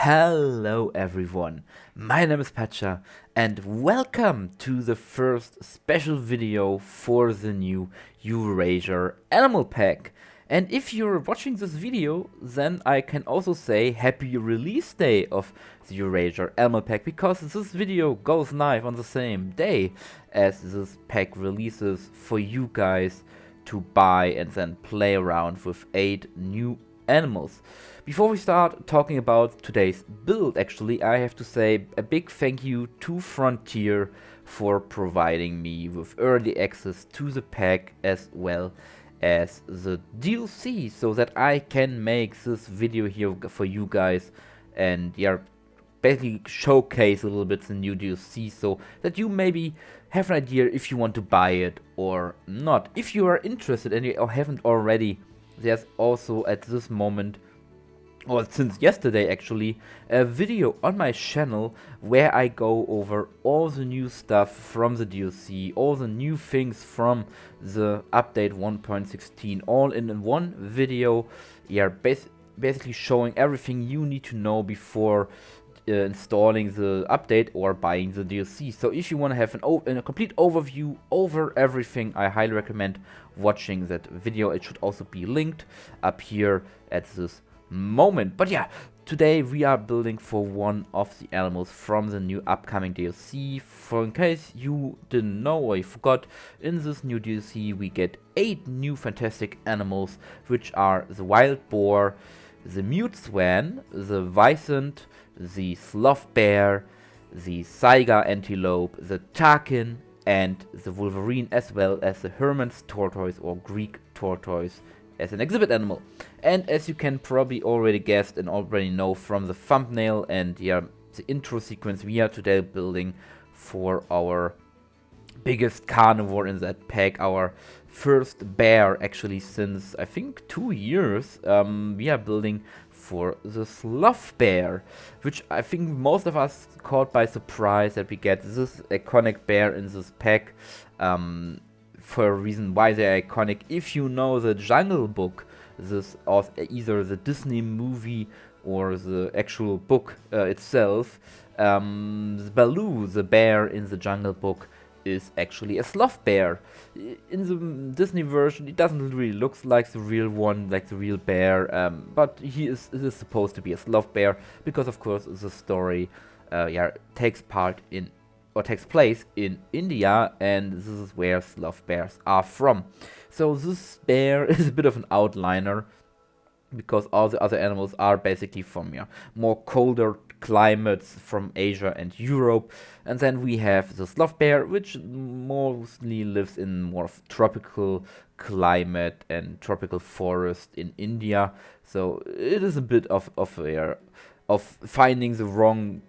Hello everyone, my name is Patcha and welcome to the first special video for the new Eurasia Animal Pack. And if you're watching this video, then I can also say happy release day of the Eurasia Animal Pack, because this video goes live on the same day as this pack releases for you guys to buy and then play around with 8 new animals. Before we start talking about today's build, actually, I have to say a big thank you to Frontier for providing me with early access to the pack as well as the DLC, so that I can make this video here for you guys and basically showcase a little bit the new DLC, so that you maybe have an idea if you want to buy it or not. If you are interested and you haven't already, there's also at this moment, or since yesterday actually, a video on my channel where I go over all the new stuff from the DLC, all the new things from the update 1.16, all in one video. Basically showing everything you need to know before installing the update or buying the DLC. So if you want to have a complete overview over everything, I highly recommend watching that video. It should also be linked up here at this moment. But yeah, today we are building for one of the animals from the new upcoming DLC. For in case you didn't know or you forgot, in this new DLC we get 8 new fantastic animals, which are the wild boar, the mute swan, the wisent, the sloth bear, the saiga antelope, the takin, and the wolverine, as well as the Hermann's tortoise or Greek tortoise as an exhibit animal. And as you can probably already guessed and already know from the thumbnail and the intro sequence, we are today building for our biggest carnivore in that pack, our first bear actually since I think 2 years. We are building for the sloth bear, which I think most of us caught by surprise that we get this iconic bear in this pack. For a reason why they're iconic, if you know the Jungle Book, this or either the Disney movie or the actual book itself, Baloo, the bear in the Jungle Book, is actually a sloth bear. In the Disney version, it doesn't really look like the real one, like the real bear, but he is supposed to be a sloth bear, because of course the story takes place in India, and this is where sloth bears are from. So this bear is a bit of an outliner, because all the other animals are basically from more colder climates from Asia and Europe. And then we have the sloth bear, which mostly lives in more of tropical climate and tropical forest in India. So it is a bit of finding the wrong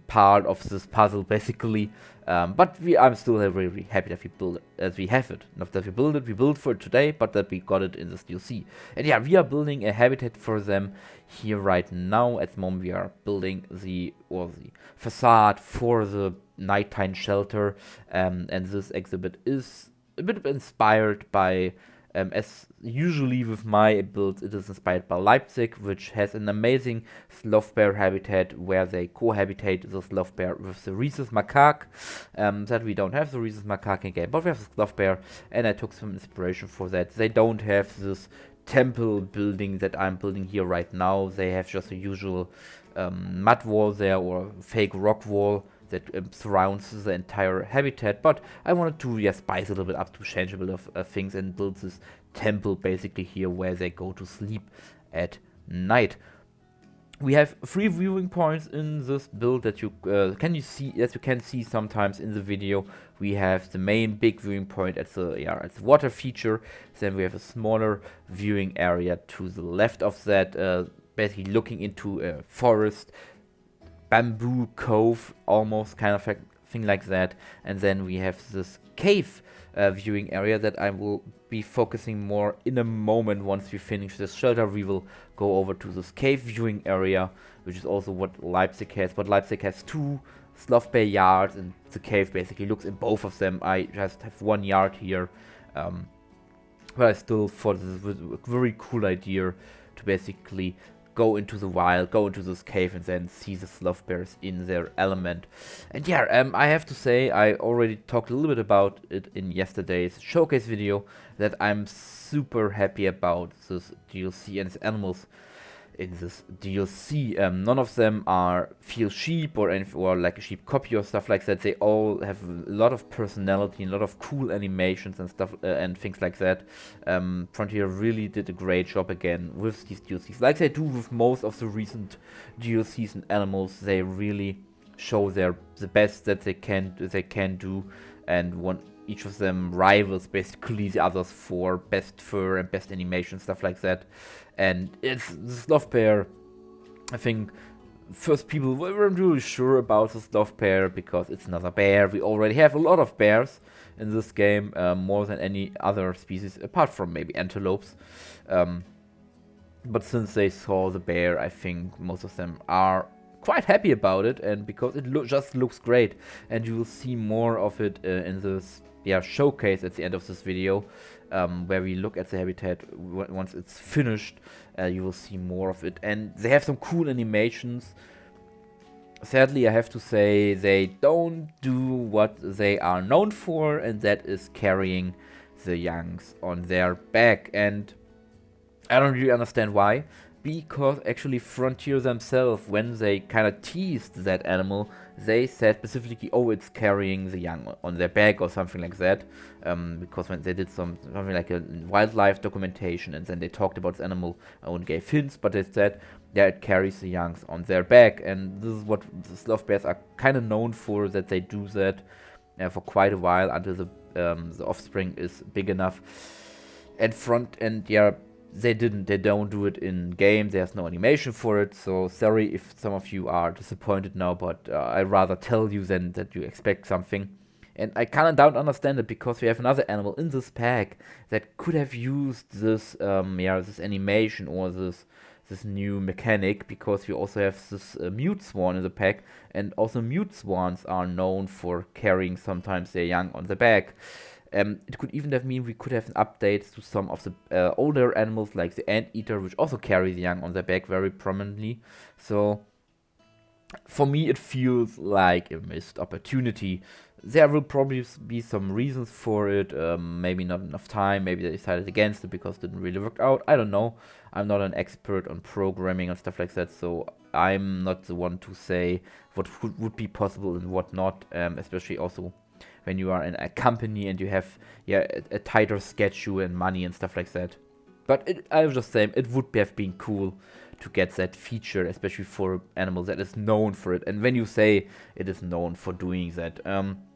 part of this puzzle, basically. But I'm still very happy that we build it, as we have it. Not that we built for it today, but that we got it in this DLC. And yeah, we are building a habitat for them here right now. At the moment, we are building the facade for the nighttime shelter, and this exhibit is a bit inspired by, as usually with my builds, it is inspired by Leipzig, which has an amazing sloth bear habitat where they cohabitate the sloth bear with the rhesus macaque. That we don't have the rhesus macaque in game, but we have the sloth bear, and I took some inspiration for that. They don't have this temple building that I'm building here right now. They have just a usual mud wall there, or fake rock wall that surrounds the entire habitat, but I wanted to spice a little bit up, to change a bit of things, and build this temple basically here where they go to sleep at night. We have 3 viewing points in this build that you can see sometimes in the video. We have the main big viewing point at the water feature. Then we have a smaller viewing area to the left of that, basically looking into a forest, bamboo cove, almost kind of a thing like that. And then we have this cave viewing area that I will be focusing more in a moment. Once we finish this shelter, we will go over to this cave viewing area, which is also what Leipzig has. But Leipzig has 2 sloth bear yards, and the cave basically looks in both of them. I just have 1 yard here, but I still thought this was a very cool idea to basically go into the wild, go into this cave, and then see the sloth bears in their element. And yeah, I have to say, I already talked a little bit about it in yesterday's showcase video, that I'm super happy about this DLC and its animals in this DLC. None of them feel sheep or like a sheep copy or stuff like that. They all have a lot of personality, a lot of cool animations and stuff and things like that. Frontier really did a great job again with these DLCs, like they do with most of the recent DLCs and animals. They really show the best that they can do, and each of them rivals basically the others for best fur and best animation, stuff like that. And it's the sloth bear. I think first people weren't really sure about the sloth bear because it's another bear. We already have a lot of bears in this game, more than any other species, apart from maybe antelopes. But since they saw the bear, I think most of them are quite happy about it, and because it just looks great. And you will see more of it in this showcase at the end of this video, where we look at the habitat. Once it's finished, you will see more of it, and they have some cool animations. Sadly, I have to say they don't do what they are known for, and that is carrying the youngs on their back. And I don't really understand why, because actually Frontier themselves, when they kind of teased that animal, they said specifically, oh, it's carrying the young on their back or something like that, because when they did something like a wildlife documentation, and then they talked about this animal and gave hints, but they said, yeah, it carries the youngs on their back. And this is what the sloth bears are kind of known for, that they do that for quite a while until the offspring is big enough. They don't do it in game. There's no animation for it, so sorry if some of you are disappointed now, but I'd rather tell you than that you expect something. And I kinda don't understand it, because we have another animal in this pack that could have used this this animation or this new mechanic, because we also have this mute swan in the pack, and also mute swans are known for carrying sometimes their young on the back. It could even have mean we could have an update to some of the older animals, like the anteater, which also carry the young on their back very prominently. So for me, it feels like a missed opportunity. There will probably be some reasons for it. Maybe not enough time. Maybe they decided against it because it didn't really work out. I don't know. I'm not an expert on programming and stuff like that, so I'm not the one to say what would be possible and what not. Especially also when you are in a company and you have a tighter schedule and money and stuff like that. But I was just saying, it would have been cool to get that feature, especially for animals that is known for it. And when you say it is known for doing that,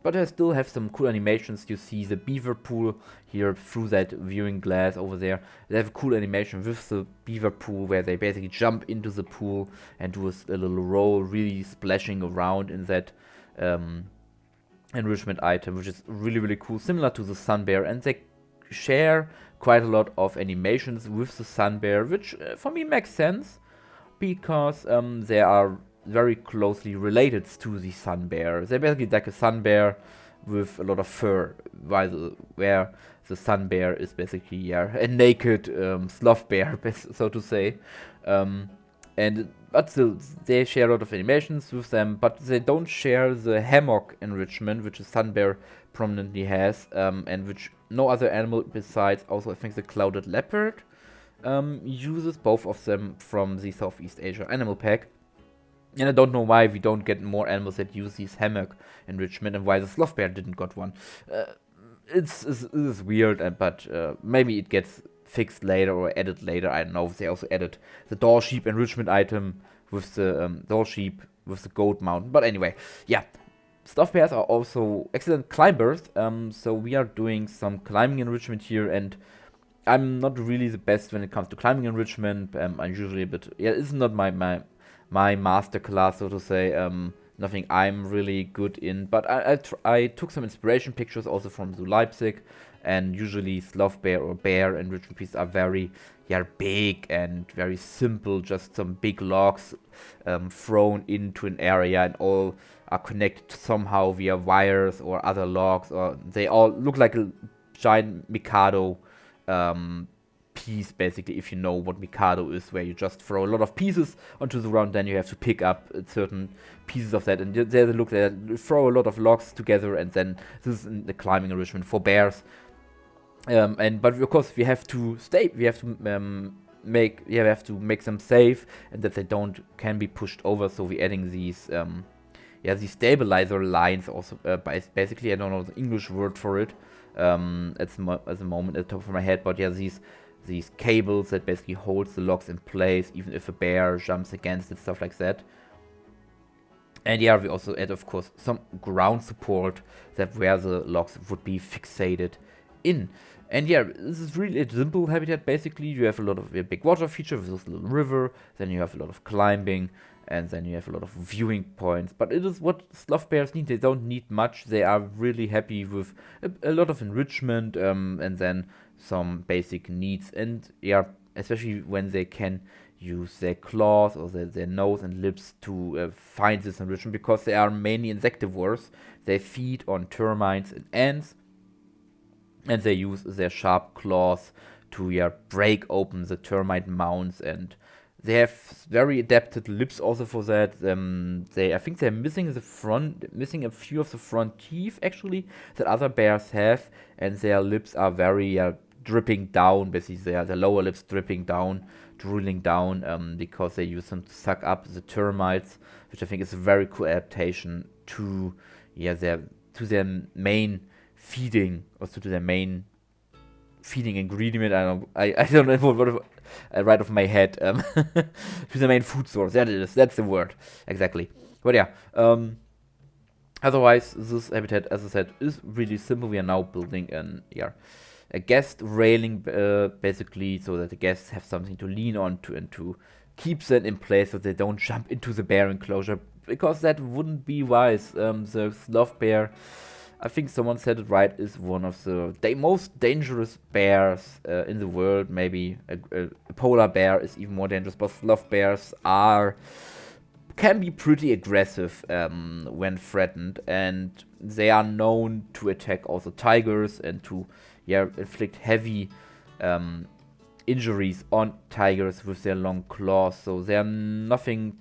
but I still have some cool animations. You see the beaver pool here through that viewing glass over there. They have a cool animation with the beaver pool where they basically jump into the pool and do a little roll, really splashing around in that enrichment item, which is really, really cool, similar to the sun bear. And they share quite a lot of animations with the sun bear, which for me makes sense, because they are very closely related to the sun bear. They're basically like a sun bear with a lot of fur, where the sun bear is basically a naked sloth bear, so to say. But still, they share a lot of animations with them, but they don't share the hammock enrichment, which the sun bear prominently has, and which no other animal besides, also I think the clouded leopard, uses, both of them from the Southeast Asia Animal Pack. And I don't know why we don't get more animals that use these hammock enrichment, and why the sloth bear didn't got one. It's weird, but maybe it gets fixed later or added later. I don't know. They also added the doll sheep enrichment item with the doll sheep with the goat mountain. But anyway, yeah. Sloth bears are also excellent climbers, so we are doing some climbing enrichment here, and I'm not really the best when it comes to climbing enrichment. I'm usually a bit, it's not my master class, so to say. Nothing I'm really good in, but I took some inspiration pictures also from Zoo Leipzig, and usually sloth bear or bear enrichment pieces are very big and very simple, just some big logs thrown into an area, and all are connected somehow via wires or other logs, or they all look like a giant Mikado piece, basically, if you know what Mikado is, where you just throw a lot of pieces onto the ground, then you have to pick up certain pieces of that, and there they look there, throw a lot of logs together, and then this is the climbing enrichment for bears. But of course we have to make them safe, and that they can be pushed over. So we're adding these these stabilizer lines also. Basically, I don't know the English word for it at the moment at the top of my head, but yeah, these cables that basically holds the logs in place, even if a bear jumps against it, stuff like that. And yeah, we also add, of course, some ground support that where the logs would be fixated in. And yeah, this is really a simple habitat. Basically, you have a lot of a big water feature with this little river, then you have a lot of climbing, and then you have a lot of viewing points. But it is what sloth bears need. They don't need much. They are really happy with a lot of enrichment, and then some basic needs. And yeah, especially when they can use their claws or their nose and lips to find this enrichment, because they are mainly insectivores. They feed on termites and ants, and they use their sharp claws to break open the termite mounds, and they have very adapted lips also for that. I think they're missing a few of the front teeth actually that other bears have, and their lips are very dripping down. Basically, their lower lips dripping down, drooling down, because they use them to suck up the termites, which I think is a very cool adaptation to their main feeding, or to their main feeding ingredient. I don't know what right off my head. To the main food source. That it is. That's the word exactly. But yeah. Otherwise, this habitat, as I said, is really simple. We are now building a guest railing, basically, so that the guests have something to lean on to, and to keep them in place so they don't jump into the bear enclosure, because that wouldn't be wise. The sloth bear, I think someone said it right, is one of the most dangerous bears in the world. Maybe a polar bear is even more dangerous, but sloth bears can be pretty aggressive when threatened, and they are known to attack also tigers and to inflict heavy injuries on tigers with their long claws. So they are nothing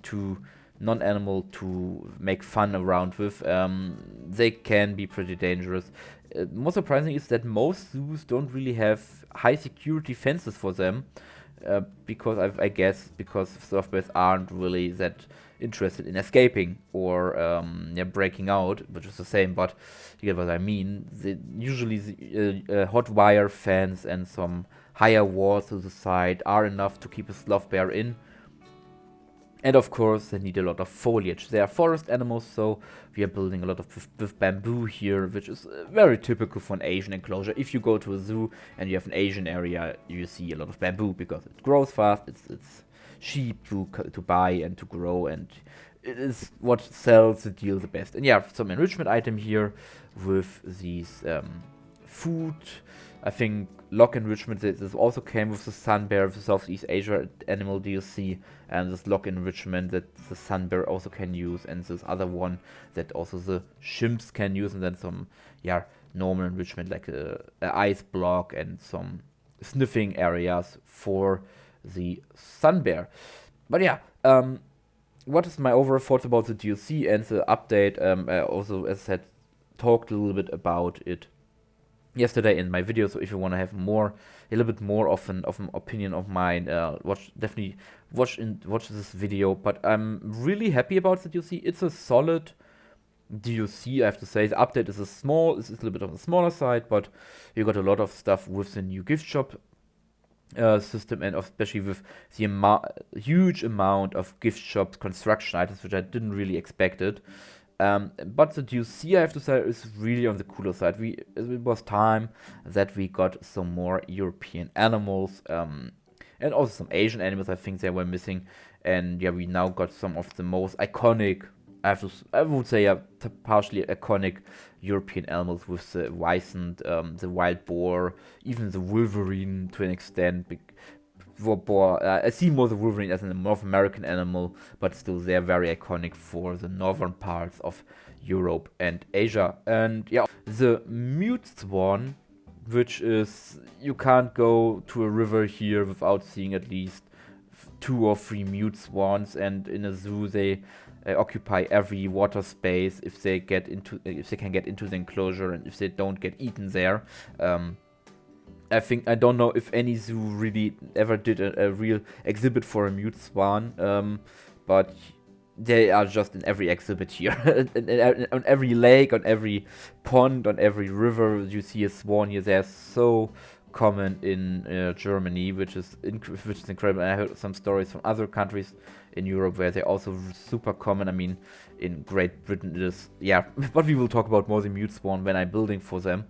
non-animal to make fun around with. They can be pretty dangerous. Most surprising is that most zoos don't really have high security fences for them, because I guess because sloth bears aren't really that interested in escaping or breaking out, which is the same, but you get what I mean. Usually hot wire fence and some higher walls to the side are enough to keep a sloth bear in. And of course, they need a lot of foliage. They are forest animals, so we are building a lot of with bamboo here, which is very typical for an Asian enclosure. If you go to a zoo and you have an Asian area, you see a lot of bamboo because it grows fast. It's cheap to buy and to grow, and it is what sells the deal the best. And yeah, some enrichment item here with these food. I think log enrichment, this also came with the sun bear, with the Southeast Asia Animal DLC, and this log enrichment that the sun bear also can use, and this other one that also the chimps can use, and then some normal enrichment like a ice block and some sniffing areas for the sun bear. But yeah, what is my overall thoughts about the DLC and the update? I also, as I said, talked a little bit about it yesterday in my video, so if you want to have a little bit more of an opinion of mine, definitely watch this video. But I'm really happy about the DLC. It's a solid DLC, I have to say. The update is it's a little bit on the smaller side, but you got a lot of stuff with the new gift shop system, and especially with the huge amount of gift shop construction items, which I didn't really expect it. But the DLC, I have to say, is really on the cooler side. It was time that we got some more European animals, and also some Asian animals. I think they were missing, and we now got some of the most iconic, I would say, partially iconic European animals with the bison, the wild boar, even the wolverine to an extent. I see more the wolverine as a North American animal, but still they're very iconic for the northern parts of Europe and Asia. And the mute swan which is you can't go to a river here without seeing at least 2 or 3 mute swans, and in a zoo they occupy every water space if they can get into the enclosure and if they don't get eaten there. I don't know if any zoo really ever did a real exhibit for a mute swan, but they are just in every exhibit here. On every lake, on every pond, on every river, you see a swan here. They're so common in Germany, which is incredible. I heard some stories from other countries in Europe where they're also super common. I mean, in Great Britain it is, yeah, but we will talk about more the mute swan when I'm building for them.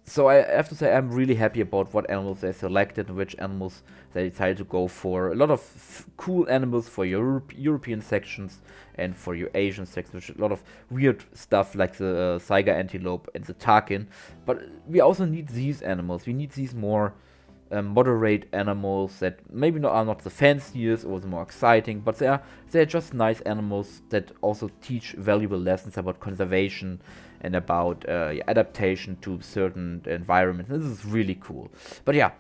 So I have to say I'm really happy about what animals they selected and which animals they decided to go for. A lot of cool animals for your European sections and for your Asian sections. A lot of weird stuff like the Saiga antelope and the takin. But we also need these animals. We need these more moderate animals that maybe are not the fanciest or the more exciting, but they're just nice animals that also teach valuable lessons about conservation and about adaptation to certain environments. This is really cool. But yeah,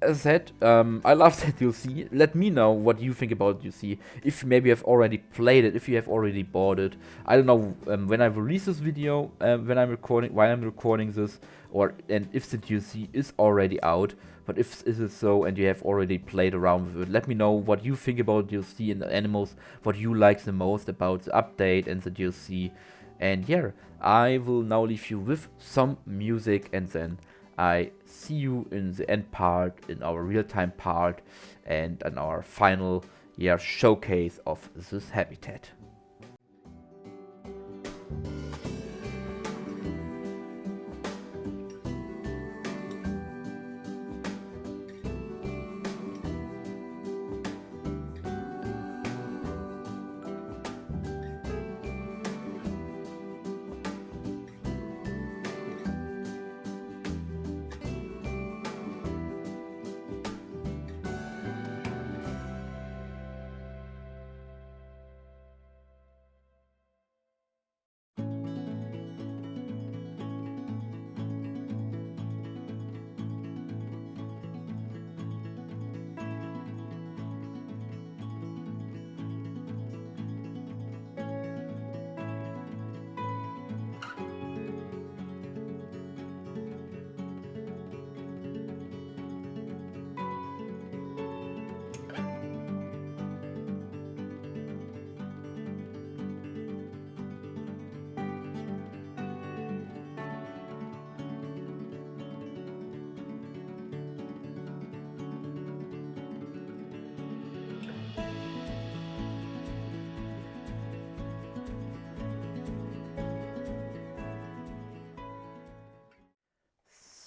as I said, I love that DLC. Let me know what you think about DLC. If you maybe have already played it, if you have already bought it. I don't know when I release this video, while I'm recording this, and if the DLC is already out. But if it is so and you have already played around with it, let me know what you think about DLC and the animals, what you like the most about the update and the DLC. And yeah, I will now leave you with some music, and then I see you in the end part, in our real-time part, and in our final showcase of this habitat.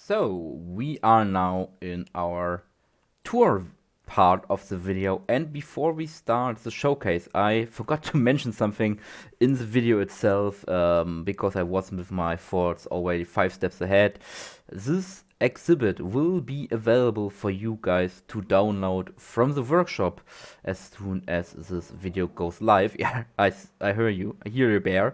So we are now in our tour part of the video, and before we start the showcase, I forgot to mention something in the video itself, because I wasn't with my thoughts already 5 steps ahead. This exhibit will be available for you guys to download from the workshop as soon as this video goes live. Yeah, I hear you, Bear.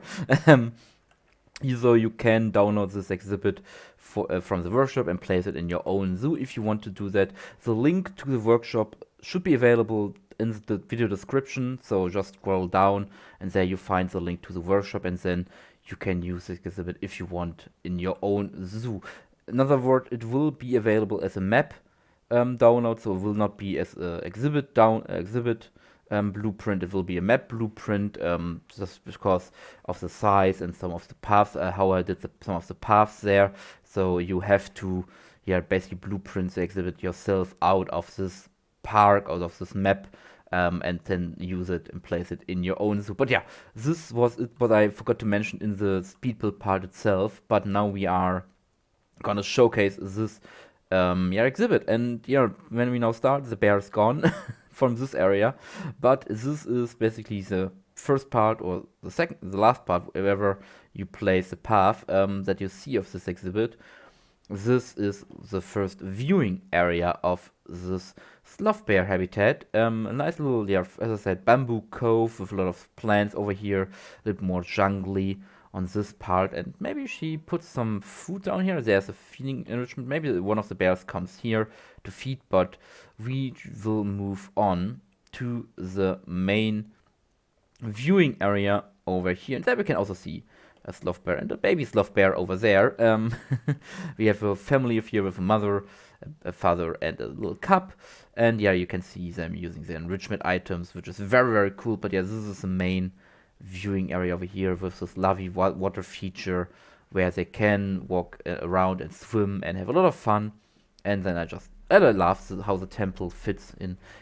So you can download this exhibit from the workshop and place it in your own zoo if you want to do that. The link to the workshop should be available in the video description, so just scroll down and there you find the link to the workshop, and then you can use this exhibit if you want in your own zoo. In other words, it will be available as a map download, so it will not be as an exhibit blueprint. It will be a map blueprint, just because of the size and some of the paths, how I did some of the paths there. So you have to basically blueprint the exhibit yourself out of this park, out of this map, and then use it and place it in your own zoo. But yeah, this was it, what I forgot to mention in the speed build part itself. But now we are gonna showcase this exhibit, and when we now start, the bear is gone from this area, but this is basically the first part, or the last part, wherever you place the path that you see of this exhibit. This is the first viewing area of this sloth bear habitat. A nice little, as I said, bamboo cove with a lot of plants over here, a little more jungly on this part, and maybe she puts some food down here. There's a feeding enrichment. Maybe one of the bears comes here to feed, but we will move on to the main viewing area over here, and there we can also see a sloth bear and a baby sloth bear over there. We have a family here with a mother, a father, and a little cub. And yeah, you can see them using the enrichment items, which is very, very cool. But yeah, this is the main viewing area over here with this lovely water feature where they can walk around and swim and have a lot of fun. And then I love how the temple fits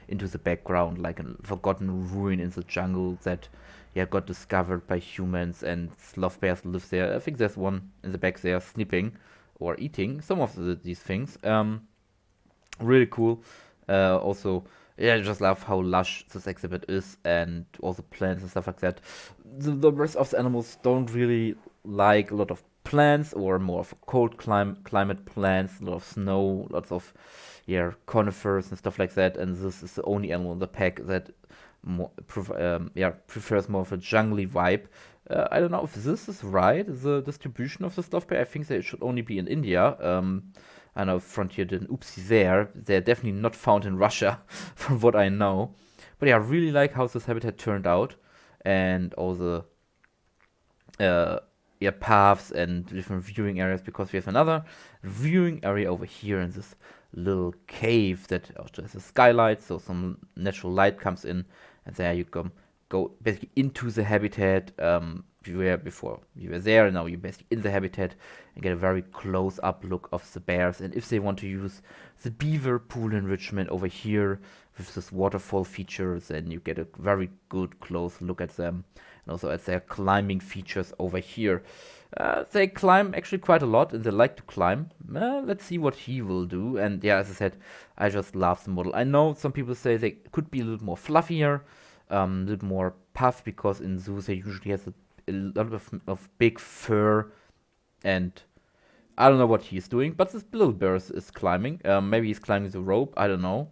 into the background, like a forgotten ruin in the jungle that got discovered by humans, and sloth bears live there. I think there's one in the back there snipping or eating some of these things. Really cool. Also, I just love how lush this exhibit is, and all the plants and stuff like that. The rest of the animals don't really like a lot of plants, or more of a cold climate plants, a lot of snow, lots of conifers and stuff like that. And this is the only animal in the pack that prefers more of a jungly vibe. I don't know if this is right, the distribution of the sloth bear. I think they should only be in India. I know Frontier did an oopsie there. They're definitely not found in Russia, from what I know. But yeah, I really like how this habitat turned out, and all the paths and different viewing areas, because we have another viewing area over here in this little cave that also has a skylight, so some natural light comes in, and there you go basically into the habitat. Before we were there, now you're basically in the habitat and get a very close-up look of the bears. And if they want to use the beaver pool enrichment over here with this waterfall feature, then you get a very good close look at them, and also at their climbing features over here. They climb actually quite a lot, and they like to climb. Let's see what he will do. And yeah, as I said, I just love the model. I know some people say they could be a little more fluffier, a little more puff, because in zoos they usually have a lot of big fur, and I don't know what he's doing, but this little bear is climbing. Maybe he's climbing the rope, I don't know.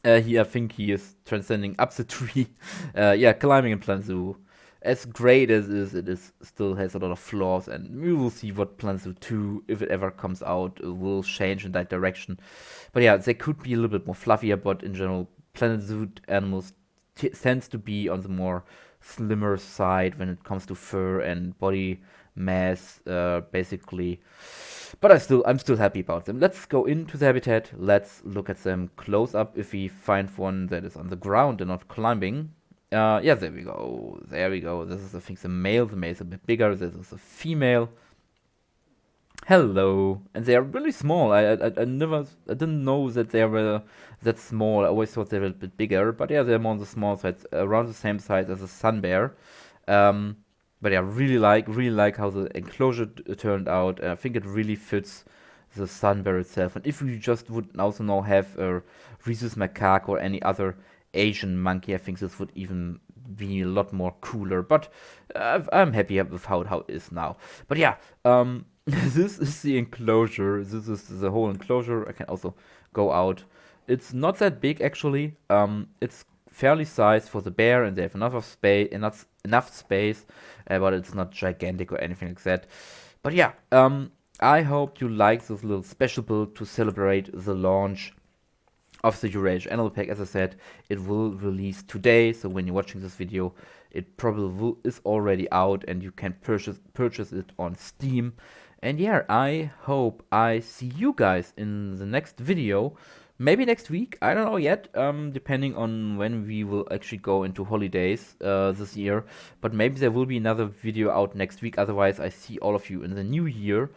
I think he is transcending up the tree. Climbing in Planet Zoo, as great as it is, still has a lot of flaws, and we will see what Planet Zoo 2, if it ever comes out, will change in that direction. But yeah, they could be a little bit more fluffier, but in general, Planet Zoo animals tends to be on the more slimmer side when it comes to fur and body mass, basically. But I'm still happy about them. Let's go into the habitat. Let's look at them close up. If we find one that is on the ground and not climbing. There we go. There we go. This is, I think, the male. The male is a bit bigger. This is a female. Hello. And they are really small. I didn't know that they were that small. I always thought they were a bit bigger. But yeah, they're more on the small side, around the same size as a sun bear. But yeah, really like how the enclosure turned out. I think it really fits the sun bear itself. And if we just would also now have a rhesus macaque or any other Asian monkey, I think this would even be a lot more cooler. But I'm happy with how it is now. But yeah, this is the enclosure. This is the whole enclosure. I can also go out. It's not that big actually. It's fairly sized for the bear, and they have enough space, but it's not gigantic or anything like that. But yeah, I hope you like this little special build to celebrate the launch of the Eurasia Animal Pack. As I said, it will release today, so when you're watching this video, it probably is already out, and you can purchase it on Steam. And yeah, I hope I see you guys in the next video. Maybe next week, I don't know yet, depending on when we will actually go into holidays this year. But maybe there will be another video out next week. Otherwise, I see all of you in the new year.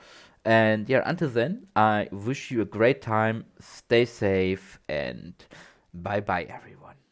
And yeah, until then, I wish you a great time. Stay safe, and bye-bye, everyone.